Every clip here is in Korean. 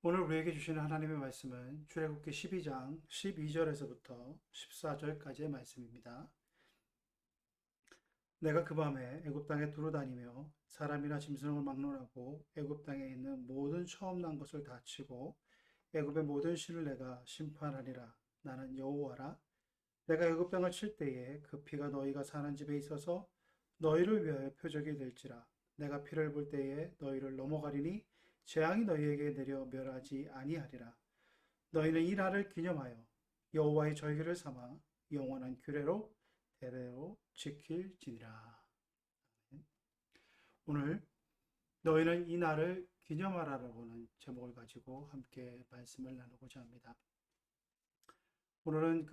오늘 우리에게 주시는 하나님의 말씀은 출애굽기 12장 12절에서부터 14절까지의 말씀입니다. 내가 그 밤에 애굽 땅에 두루다니며 사람이나 짐승을 막론하고 애굽 땅에 있는 모든 처음 난 것을 다 치고 애굽의 모든 신을 내가 심판하리라. 나는 여호와라. 내가 애굽 땅을 칠 때에 그 피가 너희가 사는 집에 있어서 너희를 위하여 표적이 될지라. 내가 피를 볼 때에 너희를 넘어가리니 재앙이 너희에게 내려 멸하지 아니하리라. 너희는 이 날을 기념하여 여호와의 절기를 삼아 영원한 규례로 대대로 지킬지니라. 오늘 너희는 이 날을 기념하라라고는 제목을 가지고 함께 말씀을 나누고자 합니다. 오늘은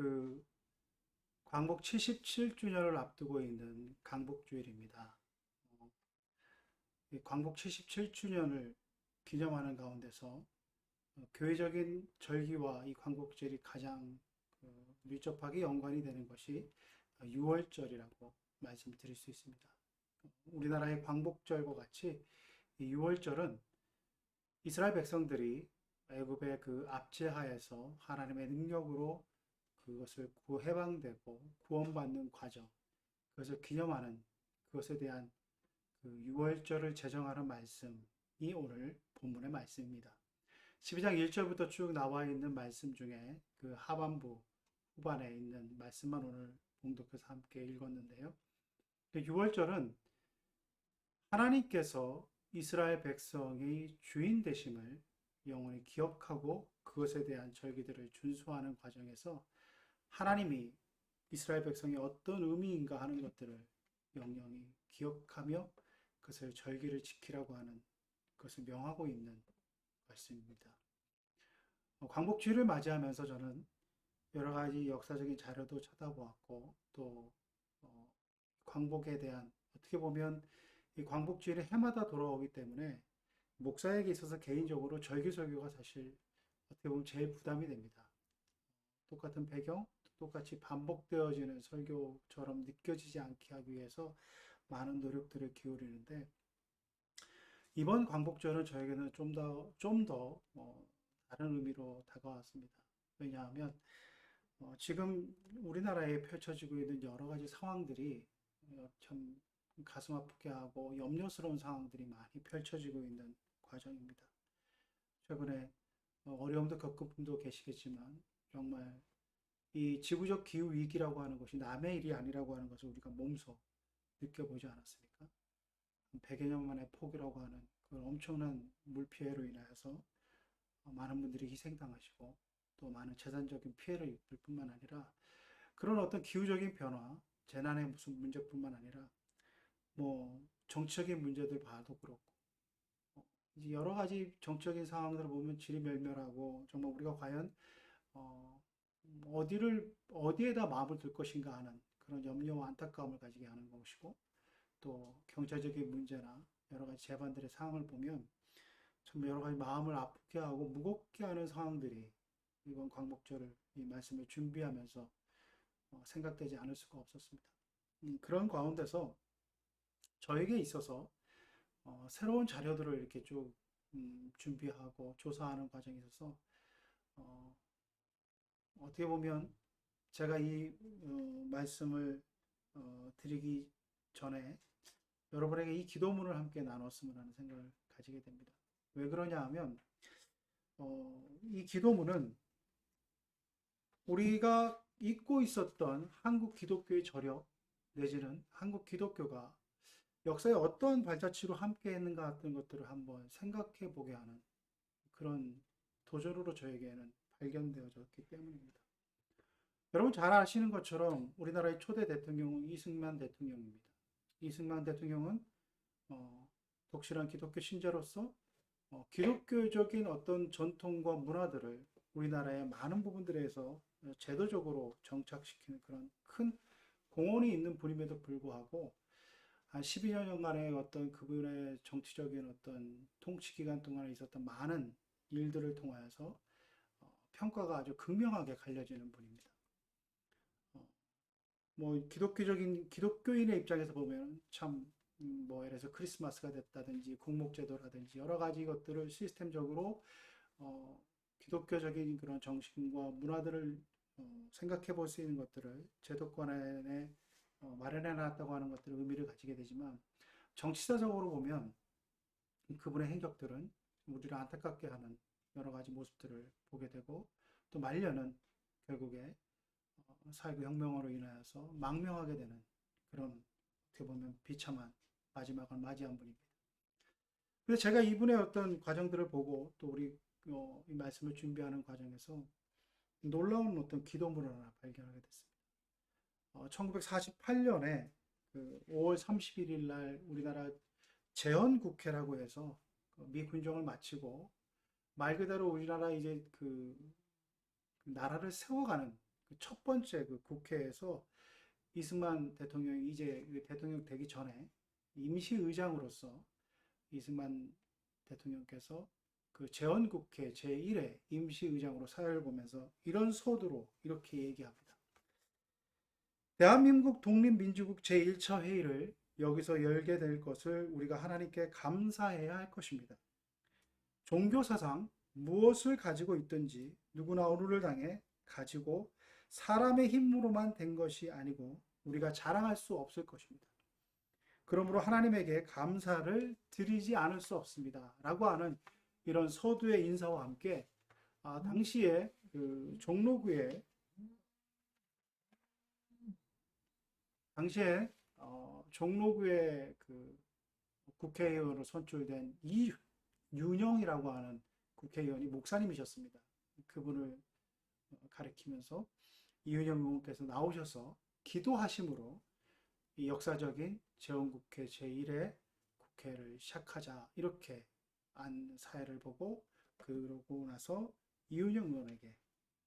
광복 77주년을 앞두고 있는 강복주일입니다. 광복 77주년을 기념하는 가운데서 교회적인 절기와 이 광복절이 가장 밀접하게 연관이 되는 것이 6월절이라고 말씀드릴 수 있습니다. 우리나라의 광복절과 같이 이 6월절은 이스라엘 백성들이 애굽의 그 압제하에서 하나님의 능력으로 그것을 해방되고 구원받는 과정, 그것을 기념하는 그것에 대한 그 6월절을 제정하는 말씀이 오늘 본문의 말씀입니다. 12장 1절부터 쭉 나와 있는 말씀 중에 그 하반부 후반에 있는 말씀만 오늘 봉독해서 함께 읽었는데요. 6월절은 하나님께서 이스라엘 백성의 주인 되심을 영원히 기억하고 그것에 대한 절기들을 준수하는 과정에서 하나님이 이스라엘 백성이 어떤 의미인가 하는 것들을 영영히 기억하며 그것을 절기를 지키라고 하는 것을 명하고 있는 말씀입니다. 광복주의를 맞이하면서 저는 여러 가지 역사적인 자료도 찾아보았고 또 광복에 대한 어떻게 보면 이 광복주일이 해마다 돌아오기 때문에 목사에게 있어서 개인적으로 절기설교가 사실 어떻게 보면 제일 부담이 됩니다. 똑같은 배경, 똑같이 반복되어지는 설교처럼 느껴지지 않게 하기 위해서 많은 노력들을 기울이는데 이번 광복절은 저에게는 좀 더 다른 의미로 다가왔습니다. 왜냐하면 지금 우리나라에 펼쳐지고 있는 여러 가지 상황들이 참 가슴 아프게 하고 염려스러운 상황들이 많이 펼쳐지고 있는 과정입니다. 최근에 어려움도 겪은 분도 계시겠지만 정말 이 지구적 기후 위기라고 하는 것이 남의 일이 아니라고 하는 것을 우리가 몸소 느껴보지 않았습니까? 100여 년 만의 폭이라고 하는 그 엄청난 물피해로 인하여서 많은 분들이 희생당하시고 또 많은 재산적인 피해를 입을 뿐만 아니라 그런 어떤 기후적인 변화, 재난의 무슨 문제뿐만 아니라 뭐 정치적인 문제들 봐도 그렇고 이제 여러 가지 정치적인 상황들을 보면 질이 멸멸하고 정말 우리가 과연 어, 어디에다 마음을 둘 것인가 하는 그런 염려와 안타까움을 가지게 하는 것이고 또 경제적인 문제나 여러 가지 재반들의 상황을 보면 참 여러 가지 마음을 아프게 하고 무겁게 하는 상황들이 이번 광복절을 이 말씀을 준비하면서 생각되지 않을 수가 없었습니다. 그런 가운데서 저에게 있어서 새로운 자료들을 이렇게 쭉 준비하고 조사하는 과정에 있어서 어, 어떻게 보면 제가 이 말씀을 드리기 전에 여러분에게 이 기도문을 함께 나눴으면 하는 생각을 가지게 됩니다. 왜 그러냐 하면 이 기도문은 우리가 잊고 있었던 한국 기독교의 저력 내지는 한국 기독교가 역사에 어떤 발자취로 함께 했는가 같은 것들을 한번 생각해 보게 하는 그런 도전으로 저에게는 발견되어졌기 때문입니다. 여러분 잘 아시는 것처럼 우리나라의 초대 대통령은 이승만 대통령입니다. 이승만 대통령은 독실한 기독교 신자로서 기독교적인 어떤 전통과 문화들을 우리나라의 많은 부분들에서 제도적으로 정착시키는 그런 큰 공헌이 있는 분임에도 불구하고 한 12년간의 어떤 그분의 정치적인 어떤 통치 기간 동안에 있었던 많은 일들을 통하여서 평가가 아주 극명하게 갈려지는 분입니다. 뭐 기독교적인 기독교인의 입장에서 보면 참 뭐 예를 들어서 크리스마스가 됐다든지 국목제도라든지 여러 가지 것들을 시스템적으로 기독교적인 그런 정신과 문화들을 생각해 볼 수 있는 것들을 제도권에 마련해 놨다고 하는 것들은 의미를 가지게 되지만 정치사적으로 보면 그분의 행적들은 우리를 안타깝게 하는 여러 가지 모습들을 보게 되고 또 말년은 결국에 사회구 혁명으로 인하여서 망명하게 되는 그런 어떻게 보면 비참한 마지막을 맞이한 분입니다. 그래서 제가 이분의 어떤 과정들을 보고 또 우리 이 말씀을 준비하는 과정에서 놀라운 어떤 기도문을 하나 발견하게 됐습니다. 1948년에 그 5월 31일 날 우리나라 재헌국회라고 해서 미 군정을 마치고 말 그대로 우리나라 이제 그 나라를 세워가는 그첫 번째 그 국회에서 이승만 대통령이 이제 대통령 되기 전에 임시의장으로서 이승만 대통령께서 그 재헌국회 제1회 임시의장으로 사회를 보면서 이런 서두로 이렇게 얘기합니다. 대한민국 독립민주국 제1차 회의를 여기서 열게 될 것을 우리가 하나님께 감사해야 할 것입니다. 종교사상 무엇을 가지고 있든지 누구나 어루를 당해 가지고 사람의 힘으로만 된 것이 아니고 우리가 자랑할 수 없을 것입니다. 그러므로 하나님에게 감사를 드리지 않을 수 없습니다. 라고 하는 이런 서두의 인사와 함께 당시에 그 종로구에 그 국회의원으로 선출된 이윤영이라고 하는 국회의원이 목사님이셨습니다. 그분을 가리키면서 이윤영 의원께서 나오셔서 기도하심으로 이 역사적인 재헌국회 제1회 국회를 시작하자 이렇게 안 사회를 보고 그러고 나서 이윤영 의원에게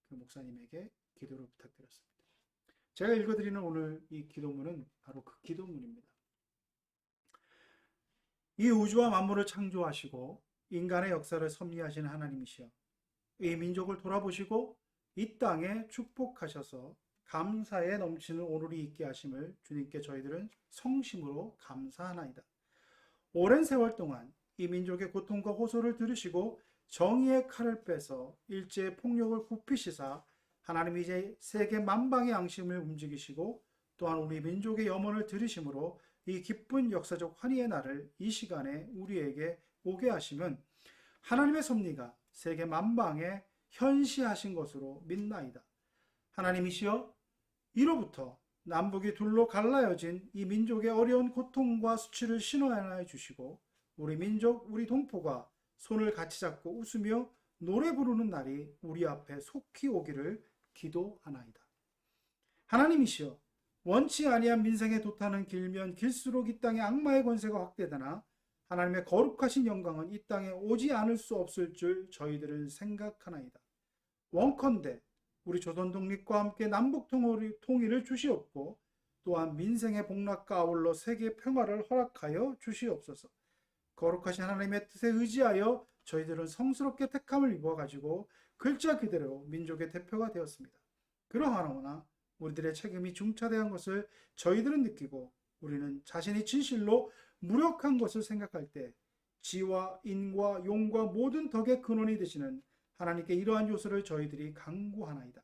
그 목사님에게 기도를 부탁드렸습니다. 제가 읽어드리는 오늘 이 기도문은 바로 그 기도문입니다. 이 우주와 만물을 창조하시고 인간의 역사를 섭리하신 하나님이시여 이 민족을 돌아보시고 이 땅에 축복하셔서 감사에 넘치는 오늘이 있게 하심을 주님께 저희들은 성심으로 감사하나이다. 오랜 세월 동안 이 민족의 고통과 호소를 들으시고 정의의 칼을 빼서 일제의 폭력을 굽히시사 하나님이 이제 세계 만방의 양심을 움직이시고 또한 우리 민족의 염원을 들으심으로 이 기쁜 역사적 환희의 날을 이 시간에 우리에게 오게 하시면 하나님의 섭리가 세계 만방에 현시하신 것으로 믿나이다. 하나님이시여 이로부터 남북이 둘로 갈라여진 이 민족의 어려운 고통과 수치를 신원하여 주시고 우리 민족 우리 동포가 손을 같이 잡고 웃으며 노래 부르는 날이 우리 앞에 속히 오기를 기도하나이다. 하나님이시여 원치 아니한 민생의 도탄은 길면 길수록 이 땅의 악마의 권세가 확대되나 하나님의 거룩하신 영광은 이 땅에 오지 않을 수 없을 줄 저희들은 생각하나이다. 원컨대 우리 조선 독립과 함께 남북 통일을 주시옵고 또한 민생의 복락과 아울러 세계 평화를 허락하여 주시옵소서. 거룩하신 하나님의 뜻에 의지하여 저희들은 성스럽게 택함을 입어가지고 글자 그대로 민족의 대표가 되었습니다. 그러하오나 우리들의 책임이 중차대한 것을 저희들은 느끼고 우리는 자신이 진실로 무력한 것을 생각할 때 지와 인과 용과 모든 덕의 근원이 되시는 하나님께 이러한 요소를 저희들이 간구하나이다.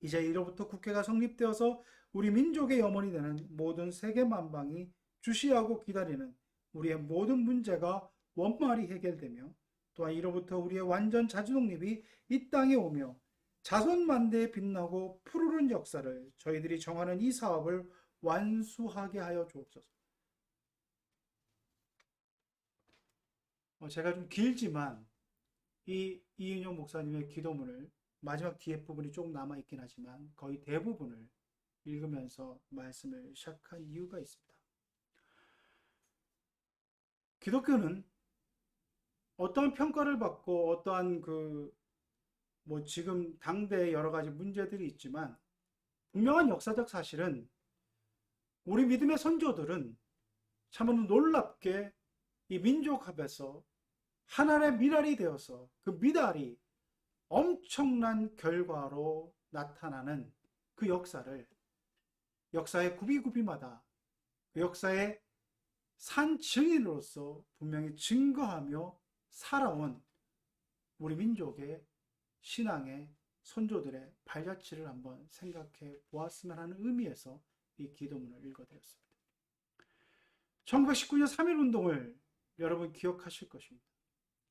이제 이로부터 국회가 성립되어서 우리 민족의 염원이 되는 모든 세계 만방이 주시하고 기다리는 우리의 모든 문제가 원만히 해결되며 또한 이로부터 우리의 완전 자주독립이 이 땅에 오며 자손만대에 빛나고 푸르른 역사를 저희들이 정하는 이 사업을 완수하게 하여 주옵소서. 제가 좀 길지만 이 이은영 목사님의 기도문을 마지막 뒤에 부분이 조금 남아있긴 하지만 거의 대부분을 읽으면서 말씀을 시작한 이유가 있습니다. 기독교는 어떠한 평가를 받고 어떠한 지금 당대에 여러 가지 문제들이 있지만 분명한 역사적 사실은 우리 믿음의 선조들은 참으로 놀랍게 이 민족 합에서 하나의 미랄이 되어서 그 미랄이 엄청난 결과로 나타나는 그 역사를 역사의 구비구비마다 그 역사의 산 증인으로서 분명히 증거하며 살아온 우리 민족의 신앙의 선조들의 발자취를 한번 생각해 보았으면 하는 의미에서 이 기도문을 읽어드렸습니다. 1919년 3.1운동을 여러분 기억하실 것입니다.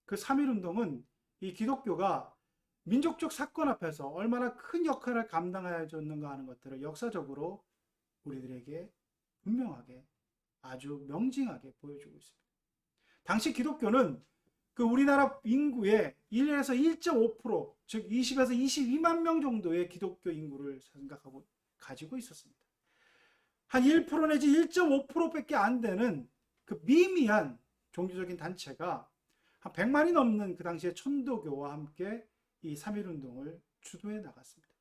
그 3.1운동은 이 기독교가 민족적 사건 앞에서 얼마나 큰 역할을 감당해야 줬는가 하는 것들을 역사적으로 우리들에게 분명하게 아주 명징하게 보여주고 있습니다. 당시 기독교는 그 우리나라 인구의 1에서 1.5%, 즉 20에서 22만 명 정도의 기독교 인구를 생각하고 가지고 있었습니다. 한 1% 내지 1.5%밖에 안 되는 그 미미한 종교적인 단체가 한 100만이 넘는 그 당시에 천도교와 함께 이 3.1운동을 주도해 나갔습니다.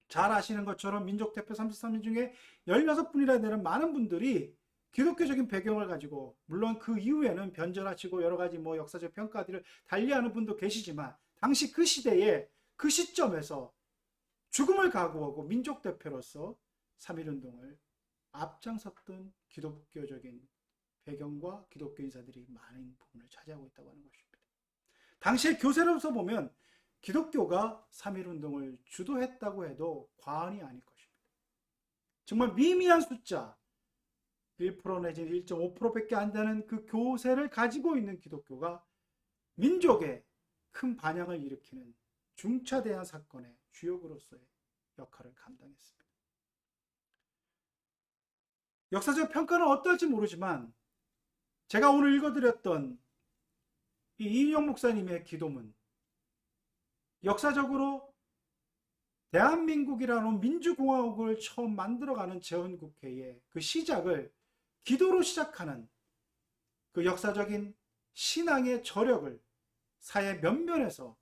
잘 아시는 것처럼 민족대표 33인 중에 16분이나 되는 많은 분들이 기독교적인 배경을 가지고, 물론 그 이후에는 변절하시고 여러 가지 역사적 평가들을 달리하는 분도 계시지만, 당시 그 시대에 그 시점에서 죽음을 각오하고 민족대표로서 3.1운동을 앞장섰던 기독교적인 배경과 기독교 인사들이 많은 부분을 차지하고 있다고 하는 것입니다. 당시의 교세로서 보면 기독교가 3.1운동을 주도했다고 해도 과언이 아닐 것입니다. 정말 미미한 숫자, 1% 내지 1.5%밖에 안 되는 그 교세를 가지고 있는 기독교가 민족의 큰 반향을 일으키는 중차대한 사건의 주역으로서의 역할을 감당했습니다. 역사적 평가는 어떨지 모르지만 제가 오늘 읽어드렸던 이 이인영 목사님의 기도문, 역사적으로 대한민국이라는 민주공화국을 처음 만들어가는 재헌국회의 그 시작을 기도로 시작하는 그 역사적인 신앙의 저력을 사회 면면에서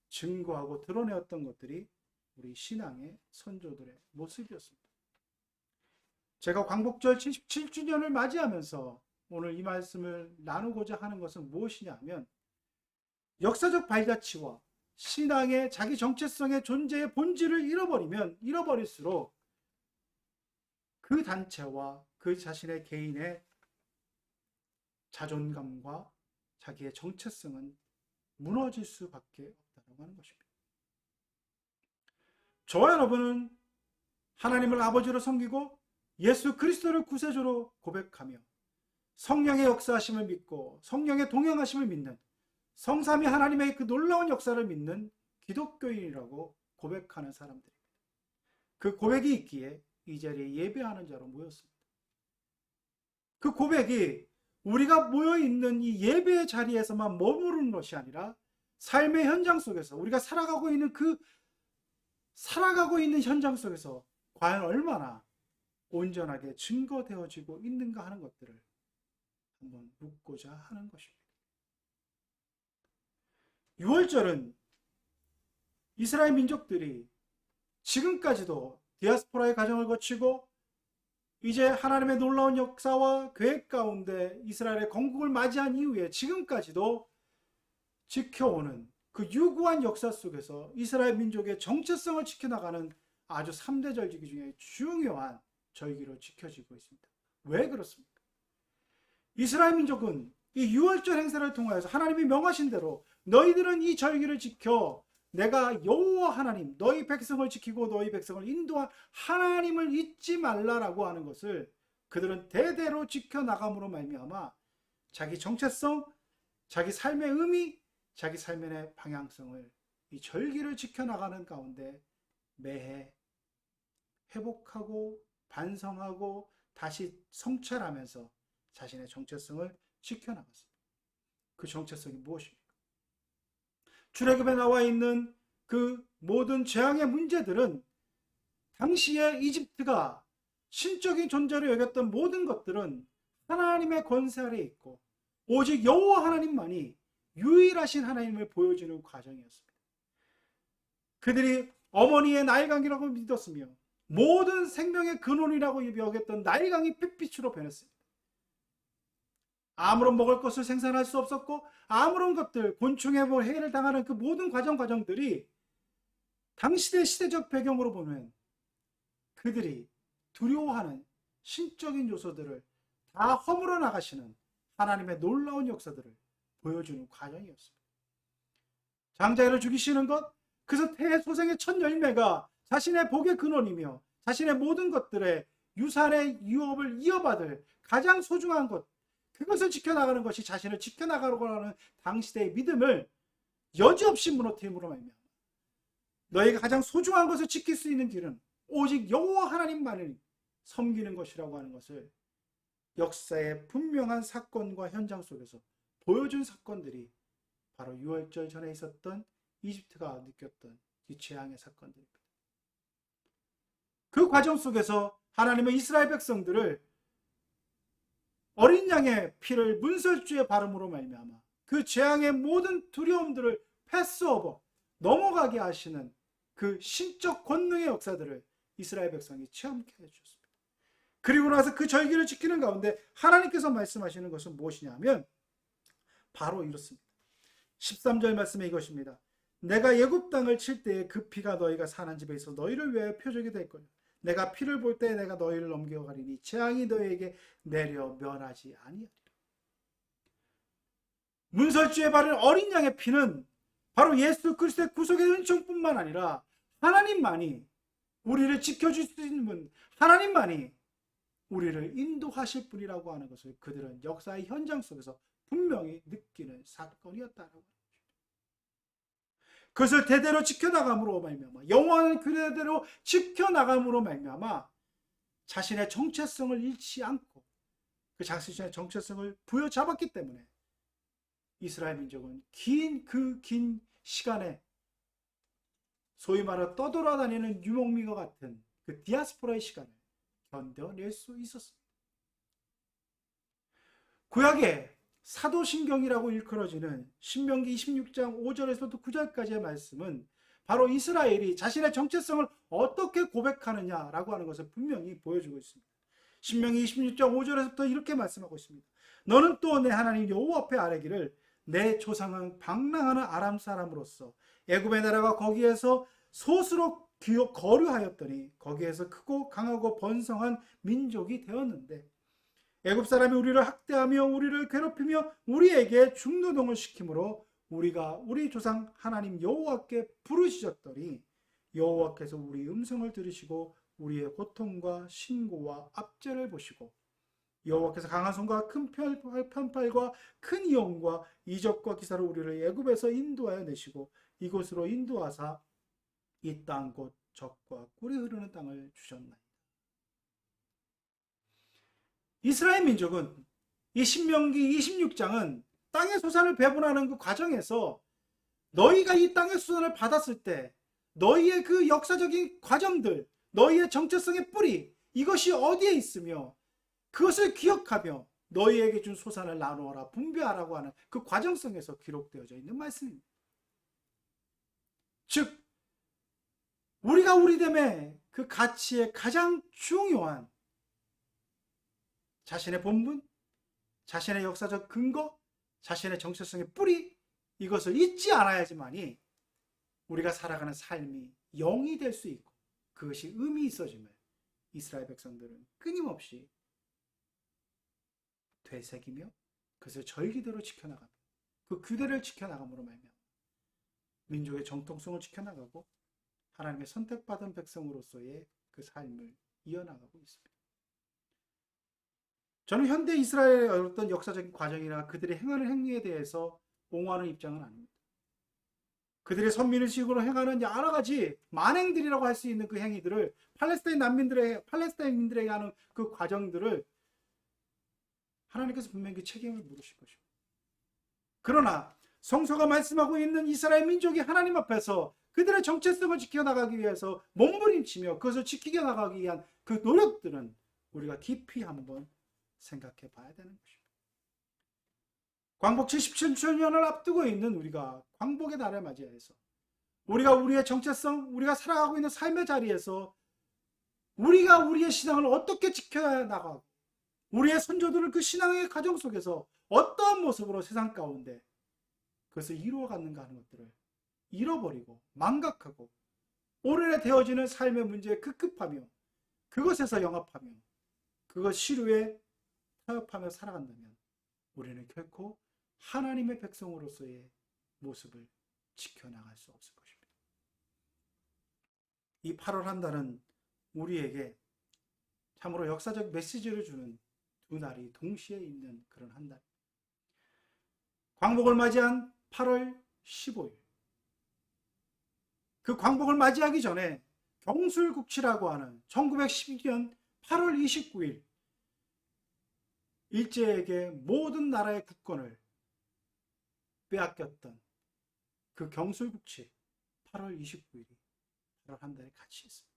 증거하고 드러내었던 것들이 우리 신앙의 선조들의 모습이었습니다. 제가 광복절 77주년을 맞이하면서 오늘 이 말씀을 나누고자 하는 것은 무엇이냐 하면, 역사적 발자취와 신앙의 자기 정체성의 존재의 본질을 잃어버리면 잃어버릴수록 그 단체와 그 자신의 개인의 자존감과 자기의 정체성은 무너질 수밖에 없다고 하는 것입니다. 저와 여러분은 하나님을 아버지로 섬기고 예수 그리스도를 구세주로 고백하며 성령의 역사하심을 믿고 성령의 동행하심을 믿는, 성삼위 하나님의 그 놀라운 역사를 믿는 기독교인이라고 고백하는 사람들입니다. 그 고백이 있기에 이 자리에 예배하는 자로 모였습니다. 그 고백이 우리가 모여있는 이 예배의 자리에서만 머무르는 것이 아니라 삶의 현장 속에서 우리가 살아가고 있는 현장 속에서 과연 얼마나 온전하게 증거되어지고 있는가 하는 것들을 한번 묻고자 하는 것입니다. 6월절은 이스라엘 민족들이 지금까지도 디아스포라의 과정을 거치고 이제 하나님의 놀라운 역사와 계획 가운데 이스라엘의 건국을 맞이한 이후에 지금까지도 지켜오는 그 유구한 역사 속에서 이스라엘 민족의 정체성을 지켜나가는 아주 3대 절기 중에 중요한 절기로 지켜지고 있습니다. 왜 그렇습니까? 이스라엘 민족은 이 유월절 행사를 통하여서 하나님이 명하신 대로 너희들은 이 절기를 지켜 내가 여호와 하나님, 너희 백성을 지키고 너희 백성을 인도한 하나님을 잊지 말라라고 하는 것을 그들은 대대로 지켜나감으로 말미암아 자기 정체성, 자기 삶의 의미, 자기 삶의 방향성을 이 절기를 지켜나가는 가운데 매해 회복하고 반성하고 다시 성찰하면서 자신의 정체성을 지켜나갔습니다. 그 정체성이 무엇입니까? 출애굽에 나와 있는 그 모든 재앙의 문제들은 당시에 이집트가 신적인 존재로 여겼던 모든 것들은 하나님의 권세 아래에 있고 오직 여호와 하나님만이 유일하신 하나님을 보여주는 과정이었습니다. 그들이 어머니의 나일강이라고 믿었으며 모든 생명의 근원이라고 여겼던 나일강이 핏빛으로 변했습니다. 아무런 먹을 것을 생산할 수 없었고 아무런 것들, 곤충의 해를 당하는 그 모든 과정들이 당시의 시대적 배경으로 보면 그들이 두려워하는 신적인 요소들을 다 허물어 나가시는 하나님의 놀라운 역사들을 보여주는 과정이었습니다. 장자를 죽이시는 것, 그래서 태소생의 첫 열매가 자신의 복의 근원이며 자신의 모든 것들의 유산의 유업을 이어받을 가장 소중한 것, 그것을 지켜나가는 것이 자신을 지켜나가려고 하는 당시대의 믿음을 여지없이 무너뜨림으로 말미암아 너희가 가장 소중한 것을 지킬 수 있는 길은 오직 여호와 하나님만을 섬기는 것이라고 하는 것을 역사의 분명한 사건과 현장 속에서 보여준 사건들이 바로 유월절 전에 있었던 이집트가 느꼈던 이 재앙의 사건들입니다. 그 과정 속에서 하나님은 이스라엘 백성들을 어린 양의 피를 문설주에 바름으로 말미암아 그 재앙의 모든 두려움들을 패스오버 넘어가게 하시는 그 신적 권능의 역사들을 이스라엘 백성이 체험케 해주셨습니다. 그리고 나서 그 절기를 지키는 가운데 하나님께서 말씀하시는 것은 무엇이냐면 바로 이렇습니다. 13절 말씀에 이것입니다. 내가 애굽 땅을 칠 때에 그 피가 너희가 사는 집에 있어 너희를 위하여 표적이 될 거냐. 내가 피를 볼 때 내가 너희를 넘겨가리니 재앙이 너희에게 내려 면하지 아니하리라. 문설주에 바른 어린 양의 피는 바로 예수 그리스도의 구속의 은총뿐만 아니라 하나님만이 우리를 지켜줄 수 있는 분, 하나님만이 우리를 인도하실 분이라고 하는 것을 그들은 역사의 현장 속에서 분명히 느끼는 사건이었다라고 합니다. 그것을 대대로 지켜나감으로 말미암아 영원한 그대로 지켜나감으로 말미암아 자신의 정체성을 잃지 않고 그 자신의 정체성을 부여잡았기 때문에 이스라엘 민족은 긴 시간에 소위 말해 떠돌아다니는 유목민과 같은 그 디아스포라의 시간을 견뎌낼 수 있었습니다. 구약의 사도신경이라고 일컬어지는 신명기 26장 5절에서부터 9절까지의 말씀은 바로 이스라엘이 자신의 정체성을 어떻게 고백하느냐라고 하는 것을 분명히 보여주고 있습니다. 신명기 26장 5절에서부터 이렇게 말씀하고 있습니다. 너는 또 내 하나님 여호와 앞에 아뢰기를 내 조상은 방랑하는 아람 사람으로서 애굽에 내려가 거기에서 소수로 거류하였더니 거기에서 크고 강하고 번성한 민족이 되었는데 애굽 사람이 우리를 학대하며 우리를 괴롭히며 우리에게 중노동을 시키므로 우리가 우리 조상 하나님 여호와께 부르짖었더니 여호와께서 우리 음성을 들으시고 우리의 고통과 신고와 압제를 보시고 여호와께서 강한 손과 큰 편팔과 큰 이용과 이적과 기사로 우리를 애굽에서 인도하여 내시고 이곳으로 인도하사 이 땅 곧 젖과 꿀이 흐르는 땅을 주셨나이다. 이스라엘 민족은 이 신명기 26장은 땅의 소산을 배분하는 그 과정에서 너희가 이 땅의 소산을 받았을 때 너희의 그 역사적인 과정들, 너희의 정체성의 뿌리, 이것이 어디에 있으며 그것을 기억하며 너희에게 준 소산을 나누어라 분배하라고 하는 그 과정성에서 기록되어져 있는 말씀입니다. 즉 우리가 우리됨의 그 가치의 가장 중요한 자신의 본분, 자신의 역사적 근거, 자신의 정체성의 뿌리, 이것을 잊지 않아야지만이 우리가 살아가는 삶이 영이 될 수 있고 그것이 의미 있어짐을 이스라엘 백성들은 끊임없이 되새기며 그것을 절기대로 지켜나가며 그 규례를 지켜나감으로 말미암아 민족의 정통성을 지켜나가고 하나님의 선택받은 백성으로서의 그 삶을 이어나가고 있습니다. 저는 현대 이스라엘의 어떤 역사적인 과정이나 그들이 행하는 행위에 대해서 옹호하는 입장은 아닙니다. 그들의 선민의식으로 행하는 여러 가지 만행들이라고 할 수 있는 그 행위들을 팔레스타인민들에게 하는 그 과정들을 하나님께서 분명히 책임을 물으실 것입니다. 그러나 성서가 말씀하고 있는 이스라엘 민족이 하나님 앞에서 그들의 정체성을 지켜나가기 위해서 몸부림치며 그것을 지키게 나가기 위한 그 노력들은 우리가 깊이 한번 생각해 봐야 되는 것입니다. 광복 77주년을 앞두고 있는 우리가 광복의 날을 맞이해서 우리가 우리의 정체성, 우리가 살아가고 있는 삶의 자리에서 우리가 우리의 신앙을 어떻게 지켜나가고 우리의 선조들은 그 신앙의 과정 속에서 어떠한 모습으로 세상 가운데 그것을 이루어갔는가 하는 것들을 잃어버리고 망각하고 오래내 되어지는 삶의 문제에 급급하며 그것에서 영합하며 그것 시루에 타협하며 살아간다면 우리는 결코 하나님의 백성으로서의 모습을 지켜나갈 수 없을 것입니다. 이 8월 한 달은 우리에게 참으로 역사적 메시지를 주는 두 날이 동시에 있는 그런 한 달. 광복을 맞이한 8월 15일. 그 광복을 맞이하기 전에 경술국치라고 하는 1912년 8월 29일 일제에게 모든 나라의 국권을 빼앗겼던 그 경술국치 8월 29일이 8월 한 달에 같이 있습니다.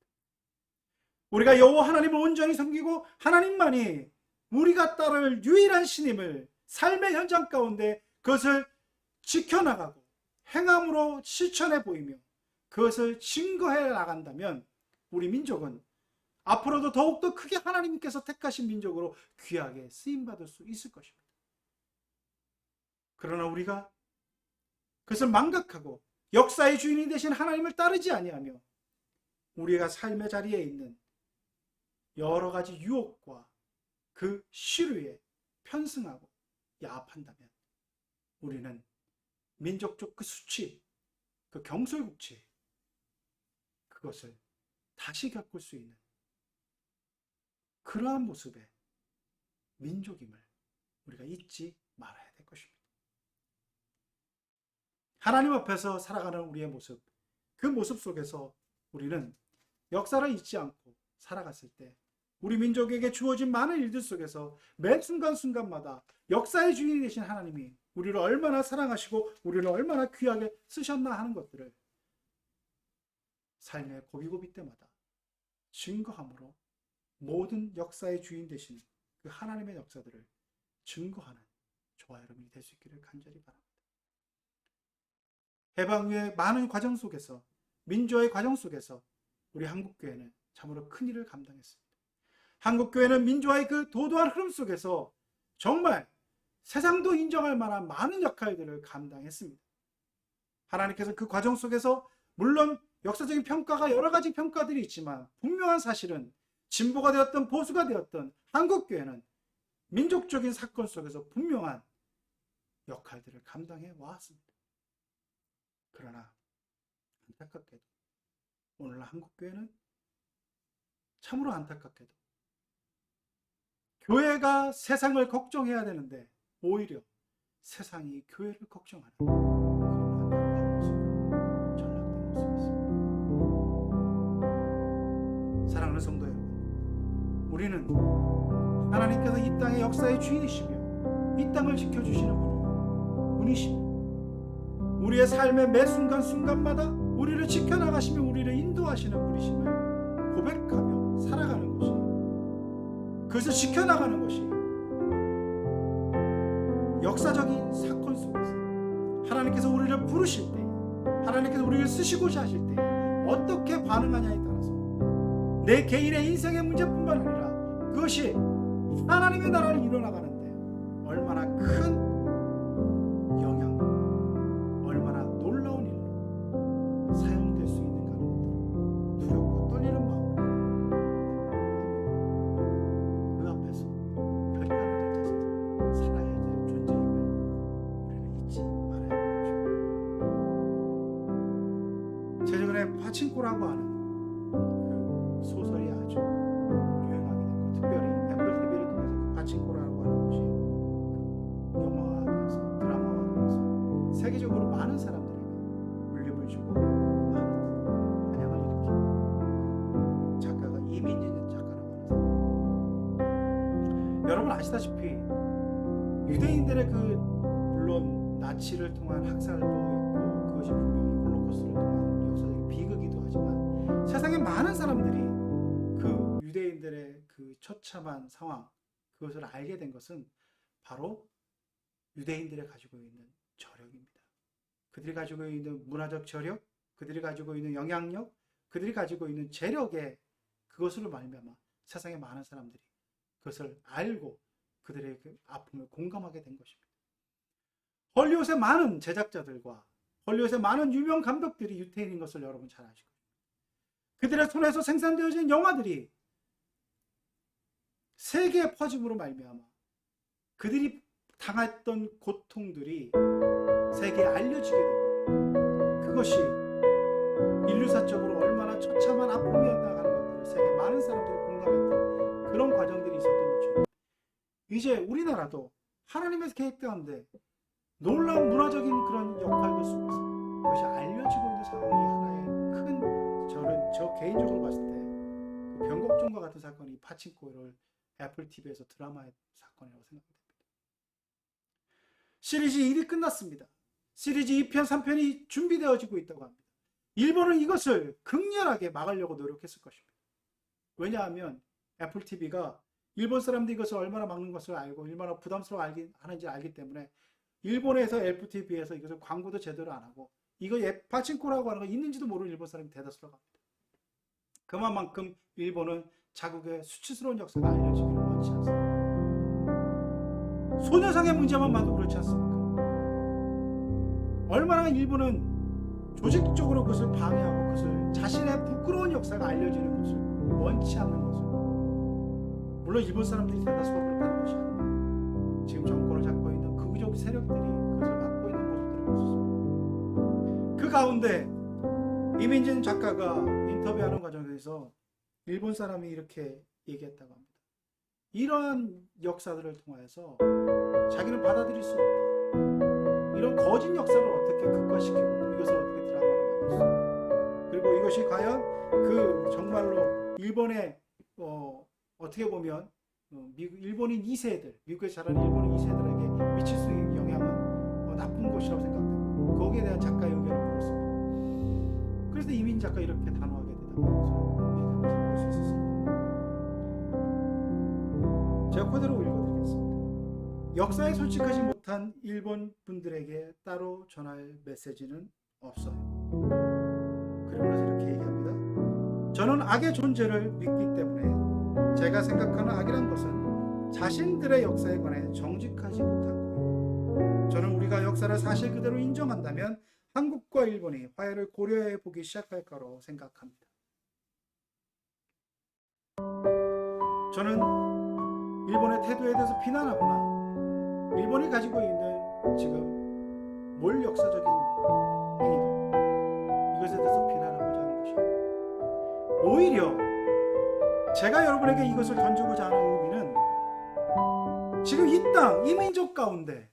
우리가 여호와 하나님을 온전히 섬기고 하나님만이 우리가 따를 유일한 신임을 삶의 현장 가운데 그것을 지켜나가고 행함으로 실천해 보이며 그것을 증거해 나간다면 우리 민족은 앞으로도 더욱더 크게 하나님께서 택하신 민족으로 귀하게 쓰임받을 수 있을 것입니다. 그러나 우리가 그것을 망각하고 역사의 주인이 되신 하나님을 따르지 아니하며 우리가 삶의 자리에 있는 여러 가지 유혹과 그 시류에 편승하고 야합한다면 우리는 민족적 그 수치, 그 경솔국치 그것을 다시 겪을 수 있는 그러한 모습의 민족임을 우리가 잊지 말아야 될 것입니다. 하나님 앞에서 살아가는 우리의 모습, 그 모습 속에서 우리는 역사를 잊지 않고 살아갔을 때 우리 민족에게 주어진 많은 일들 속에서 매 순간순간마다 역사의 주인이 되신 하나님이 우리를 얼마나 사랑하시고 우리를 얼마나 귀하게 쓰셨나 하는 것들을 삶의 고비고비 때마다 증거함으로 모든 역사의 주인 되신 그 하나님의 역사들을 증거하는 저와 여러분이 될 수 있기를 간절히 바랍니다. 해방 후의 많은 과정 속에서 민주화의 과정 속에서 우리 한국교회는 참으로 큰 일을 감당했습니다. 한국교회는 민주화의 그 도도한 흐름 속에서 정말 세상도 인정할 만한 많은 역할들을 감당했습니다. 하나님께서 그 과정 속에서 물론 역사적인 평가가 여러 가지 평가들이 있지만 분명한 사실은 진보가 되었던 보수가 되었던 한국교회는 민족적인 사건 속에서 분명한 역할들을 감당해 왔습니다. 그러나 안타깝게도 오늘날 한국교회는 참으로 안타깝게도 교회가 세상을 걱정해야 되는데 오히려 세상이 교회를 걱정하는 그런 안타까운 모습, 전락된 모습이 있습니다. 사랑하는 성도 여러분, 우리는 하나님께서 이 땅의 역사의 주인이시며 이 땅을 지켜주시는 분이시며 우리의 삶의 매 순간순간마다 우리를 지켜나가시며 우리를 인도하시는 분이심을 고백하며 살아가는 것이, 그것을 지켜나가는 것이 역사적인 사건 속에서 하나님께서 우리를 부르실 때, 하나님께서 우리를 쓰시고자 하실 때 어떻게 반응하냐에 따라서 내 개인의 인생의 문제뿐만 아니라 그것이 하나님의 나라를 이뤄나가는데 얼마나 큰 영향, 얼마나 놀라운 일로 사용될 수 있는가 하는 것들을 두렵고 떨리는 마음으로 그 앞에서 결단하는 자세로 살아야 될 존재임을 우리는 잊지 말아야 할 것입니다. 최근에 파친코라고 하는 그 소설이 아주 유행하게 됐고, 특별히 애플 TV를 통해서 그 파친코라고 하는 것이 영화화돼서 드라마화돼서 세계적으로 많은 사람들에게 울림을 주고 많은 환영을 일으킵니다. 작가가 이민진 작가라고 하는 사람. 여러분 아시다시피 유대인들의 그 물론 나치를 통한 학살도 있고 그것이 분명히 홀로코스트를 통한 역사적인 비극이기도 하지만 세상에 많은 사람들이 그 유대인들의 그 처참한 상황, 그것을 알게 된 것은 바로 유대인들이 가지고 있는 저력입니다. 그들이 가지고 있는 문화적 저력, 그들이 가지고 있는 영향력, 그들이 가지고 있는 재력에 그것으로 말미암아 세상의 많은 사람들이 그것을 알고 그들의 그 아픔을 공감하게 된 것입니다. 헐리우드의 많은 제작자들과 헐리우드의 많은 유명 감독들이 유태인인 것을 여러분 잘 아시고, 그들의 손에서 생산되어진 영화들이 세계에 퍼짐으로 말미암아 그들이 당했던 고통들이 세계에 알려지게 되고 그것이 인류사적으로 얼마나 처참한 아픔이었나 하는 것들을 세계 많은 사람들이 공감했던 그런 과정들이 있었던 것처럼 이제 우리나라도 하나님의 계획 가운데 놀라운 문화적인 그런 역할들 속에서 그것이 알려지고 있는 상황이 하나의 큰 저 개인적으로 봤을 때 그 변곡종과 같은 사건이 파친코를 애플 TV에서 드라마의 사건이라고 생각됩니다. 시리즈 1이 끝났습니다. 시리즈 2편, 3편이 준비되어지고 있다고 합니다. 일본은 이것을 극렬하게 막으려고 노력했을 것입니다. 왜냐하면 애플 TV가 일본 사람들이 이것을 얼마나 막는 것을 알고 얼마나 부담스러워 하는지 알기 때문에 일본에서 애플 TV에서 이것을 광고도 제대로 안 하고 이거 파친코라고 하는 거 있는지도 모르는 일본 사람이 대다수라고 합니다. 그만큼 일본은 자국의 수치스러운 역사가 알려지기를 원치 않습니다. 소녀상의 문제만 봐도 그렇지 않습니까? 얼마나 일본은 조직적으로 그것을 방해하고 그것을 자신의 부끄러운 역사가 알려지는 것을 원치 않는 것을, 물론 일본 사람들이 대다수가 그렇다는 것이 아니라 지금 정권을 잡고 있는 극우적 세력들이 그것을 막고 있는 모습들을 볼 수 있습니다. 그 가운데 이민진 작가가 인터뷰하는 과정에서 일본 사람이 이렇게 얘기했다고 합니다. 이러한 역사들을 통해서 자기는 받아들일 수 없다. 이런 거짓 역사를 어떻게 극화시키고 이것을 어떻게 드라마로 만들 수 있다. 그리고 이것이 과연 그 정말로 일본의 어떻게 보면 일본인 2세들, 미국에 자라는 일본인 2세들에게 미칠 수 있는 영향은 나쁜 것이라고 생각되고 거기에 대한 작가의 의견을 물었습니다. 그래서 이민 작가 이렇게 단호하게 대답하면서 볼 수 있었습니다. 제가 그대로 읽어드리겠습니다. 역사에 솔직하지 못한 일본 분들에게 따로 전할 메시지는 없어요. 그리고 나서 이렇게 얘기합니다. 저는 악의 존재를 믿기 때문에 제가 생각하는 악이란 것은 자신들의 역사에 관해 정직하지 못한 거예요. 저는 우리가 역사를 사실 그대로 인정한다면 한국과 일본이 화해를 고려해 보기 시작할 거라고 생각합니다. 저는 일본의 태도에 대해서 비난하거나 일본이 가지고 있는 지금 몰 역사적인 행위들 이것에 대해서 비난하고자 하는 것입니다. 오히려 제가 여러분에게 이것을 던지고자 하는 의미는 지금 이 땅, 이 민족 가운데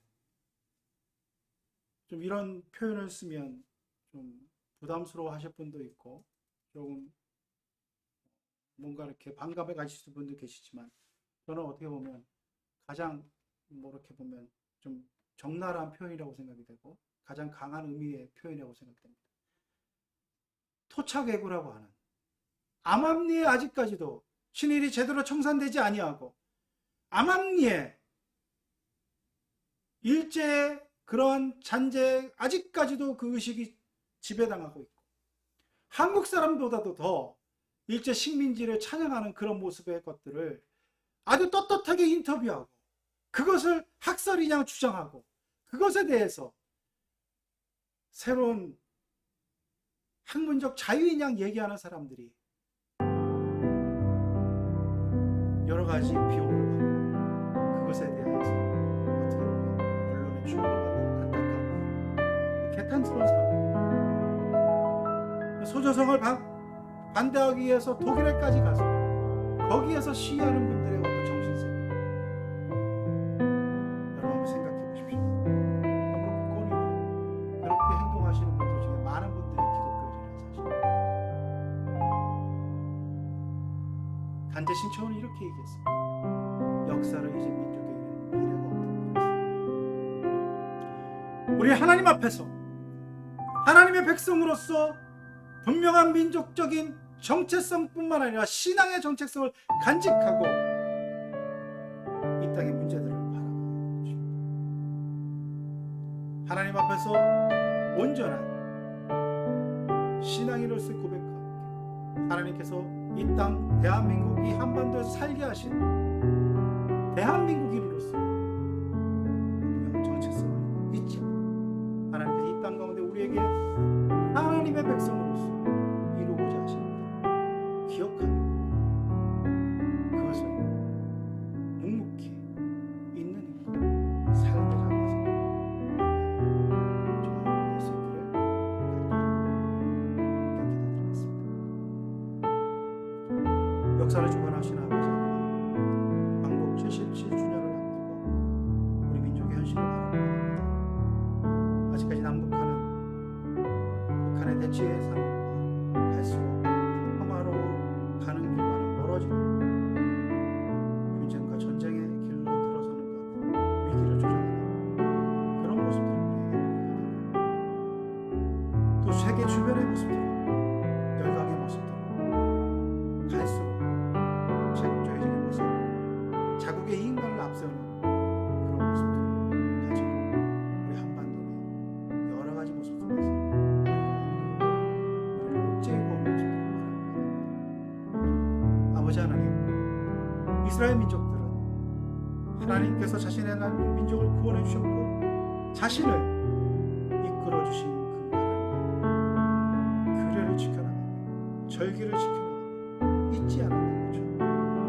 좀 이런 표현을 쓰면 좀 부담스러워 하실 분도 있고 조금 뭔가 이렇게 반감을 가지실 분도 계시지만 저는 어떻게 보면 가장 이렇게 보면 좀 적나라한 표현이라고 생각이 되고 가장 강한 의미의 표현이라고 생각됩니다. 토착애구라고 하는 암암리에 아직까지도 신일이 제대로 청산되지 아니하고 암암리에 일제의 그러한 잔재 아직까지도 그 의식이 지배당하고 있고 한국 사람보다도 더 일제 식민지를 찬양하는 그런 모습의 것들을 아주 떳떳하게 인터뷰하고 그것을 학살이냐 주장하고 그것에 대해서 새로운 학문적 자유인양 얘기하는 사람들이 여러 가지 비호를 받고 그것에 대해서 어떻게 보면 언론의 주목을 받는 안타까운 개탄스러운 상황. 소조성을 반대하기 위해서 독일에까지 가서 거기에서 시위하는 분들의 어떤 정신세계 여러분 한번 생각해 보십시오. 그렇게 행동하시는 분들 중에 많은 분들이 기독교인이라는 사실. 단재 신청은 이렇게 얘기했습니다. 역사를 잊은 민족에게는 미래가 없다고 말했습니다. 우리 하나님 앞에서 하나님의 백성으로서 분명한 민족적인 정체성뿐만 아니라 신앙의 정체성을 간직하고 이 땅의 문제들을 바라보는 것입니다. 하나님 앞에서 온전한 신앙인으로서 고백하고 하나님께서 이 땅 대한민국 이 한반도에서 살게 하신 대한민국인으로서 분명한 정체성을 잊지 않고 하나님께서 이 땅 가운데 우리에게 하나님의 백성으로서 이루고자 하십니다. 기억하며 그것을 묵묵히 있는 힘으로 살게 하면서 저하고 될 수 있기를 간절히 역사를 주관하신 아버지 하나님, 광복 77주년을 앞두고 우리 민족의 현실을 바라보게 됩니다. 아직까지 남북한은 북한의 대치의 상황과 갈수록 평화로 가는 길과는 멀어지는 분쟁과 전쟁의 길로 들어서는 것 같은 위기를 조장하는 그런 모습들을 우리에게 보이게 되고, 또 세계 주변의 모습들은 열강의 모습들은 갈수록 제국주의적인 모습, 자국의 이익만을 앞세우는 그런 모습들을 가지고 우리 한반도의 여러 가지 모습 속에서 우리를 옥죄고 오는 모습들을 바라보게 됩니다. 아버지 하나님, 이스라엘 민족들은 하나님께서 자신의 민족을 구원해 주셨고 자신을 이끌어 주신 그 하나님의 규례를 지켜나가며 절기를 지켜나가며 잊지 않았던 거죠.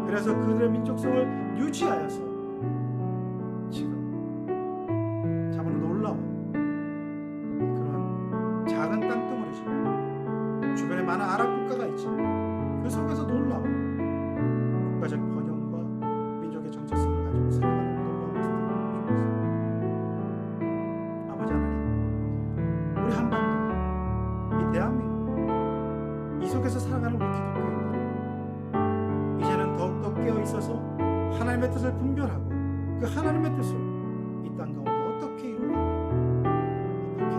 그래서 그들의 민족성을 유지하여서 지금 참으로 놀라운 그런 작은 땅덩어리지만 주변에 많은 아랍 국가가 있지만 그 속에서 놀라운 국가적 번영과 민족의 정체성을 가지고 살아가는 놀라운 모습들을 보여주고 있습니다. 아버지 하나님, 우리 한반도, 이 대한민국, 이 속에서 살아가는 우리 기독교인들이 이제는 더욱더 깨어있어서 하나님의 뜻을 분별하고 그 하나님의 뜻을 이 땅 가운데 어떻게 이루어가며 어떻게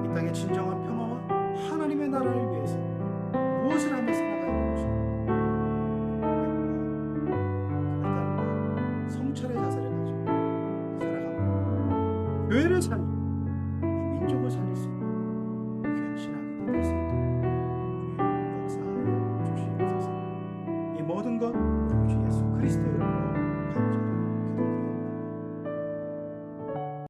이 땅의 진정한 평화와 하나님의 나라를 위해서 무엇을 하며 살아가야 할 것인가, 결단과 성찰의 자세를 가지고 살아가며 교회를 살리고 이 민족을 살릴 수 있는 귀한 신앙이 될 수 있도록 주여 역사하여 주시옵소서. 이 모든 것 우리 주 예수 그리스도의 이름으로 간절히